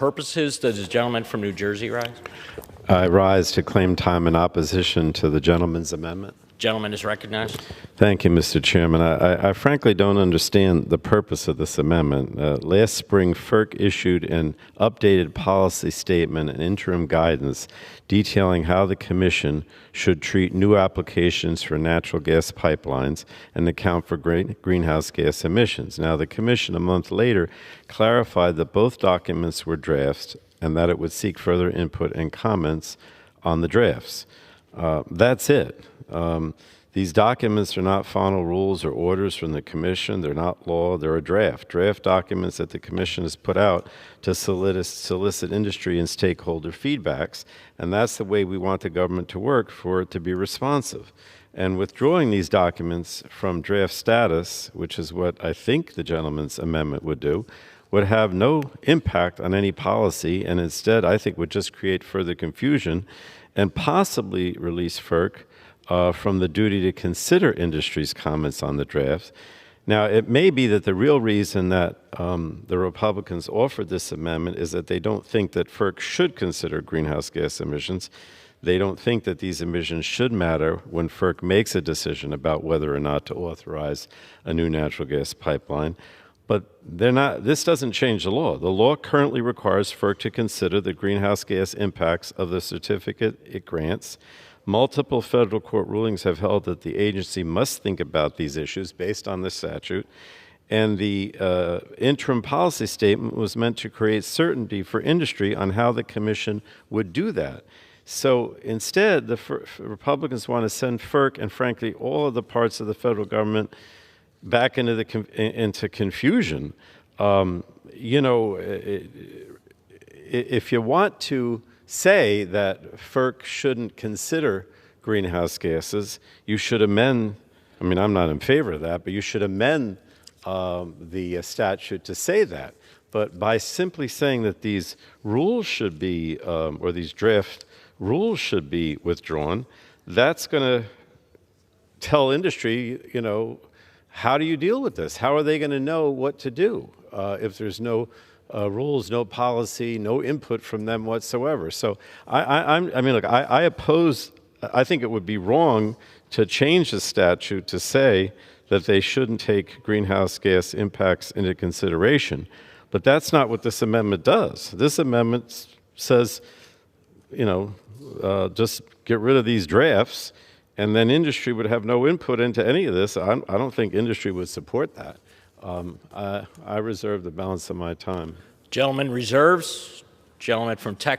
purposes does the gentleman from New Jersey rise? I rise to claim time in opposition to the gentleman's amendment. Gentleman is recognized. Thank you, Mr. Chairman. I frankly don't understand the purpose of this amendment. Last spring, FERC issued an updated policy statement and interim guidance detailing how the Commission should treat new applications for natural gas pipelines and account for greenhouse gas emissions. Now, the Commission, a month later, clarified that both documents were drafts and that it would seek further input and comments on the drafts. That's it. These documents are not final rules or orders from the Commission. They're not law. They're a draft. Draft documents that the Commission has put out to solicit industry and stakeholder feedbacks. And that's the way we want the government to work, for it to be responsive. And withdrawing these documents from draft status, which is what I think the gentleman's amendment would do, would have no impact on any policy, and instead I think would just create further confusion and possibly release FERC from the duty to consider industry's comments on the draft. Now, it may be that the real reason that the Republicans offered this amendment is that they don't think that FERC should consider greenhouse gas emissions. They don't think that these emissions should matter when FERC makes a decision about whether or not to authorize a new natural gas pipeline. But they're not. This doesn't change the law. The law currently requires FERC to consider the greenhouse gas impacts of the certificate it grants. Multiple federal court rulings have held that the agency must think about these issues based on the statute, and the interim policy statement was meant to create certainty for industry on how the Commission would do that. So instead, the Republicans want to send FERC and, frankly, all of the parts of the federal government back into confusion. You know, if you want to say that FERC shouldn't consider greenhouse gases, you should amend, I mean, I'm not in favor of that, but you should amend the statute to say that. But by simply saying that these rules should be, or these draft rules should be withdrawn, that's going to tell industry, you know, how do you deal with this? How are they going to know what to do if there's no rules, no policy, no input from them whatsoever? So I mean, look, I oppose, I think it would be wrong to change the statute to say that they shouldn't take greenhouse gas impacts into consideration. But that's not what this amendment does. This amendment says, you know, just get rid of these drafts, and then industry would have no input into any of this. I don't think industry would support that. I reserve the balance of my time. Gentleman reserves. Gentleman from Texas.